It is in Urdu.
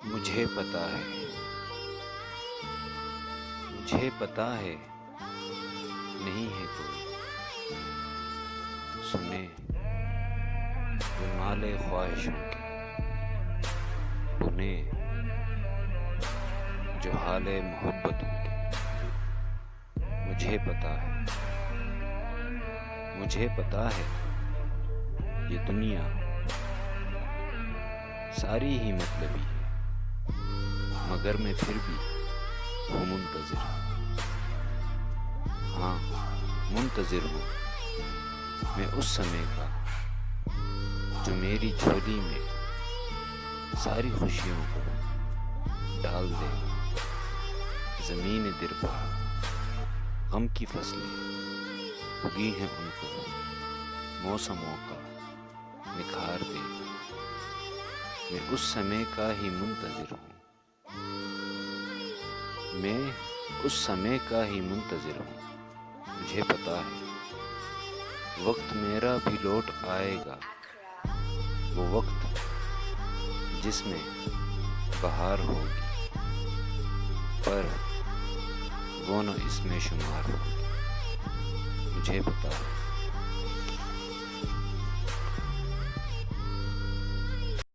مجھے پتا ہے، مجھے پتا ہے، نہیں ہے کوئی سنے رمال خواہشوں کے بنے جو حال محبتوں کے۔ مجھے پتا ہے، مجھے پتا ہے، یہ دنیا ساری ہی مطلبی ہے، مگر میں پھر بھی ہوں منتظر، ہاں منتظر ہوں میں اس سمے کا جو میری جھولی میں ساری خوشیوں کو ڈال دے۔ زمین در پر غم کی فصلیں اگی ہیں، ان کو موسموں کا نکھار دے۔ میں اس سمے کا ہی منتظر ہوں، میں اس سمے کا ہی منتظر ہوں۔ مجھے پتا ہے وقت میرا بھی لوٹ آئے گا، وہ وقت جس میں بہار ہوگی، پر وہ نہ اس میں شمار ہوگی۔ مجھے پتا ہے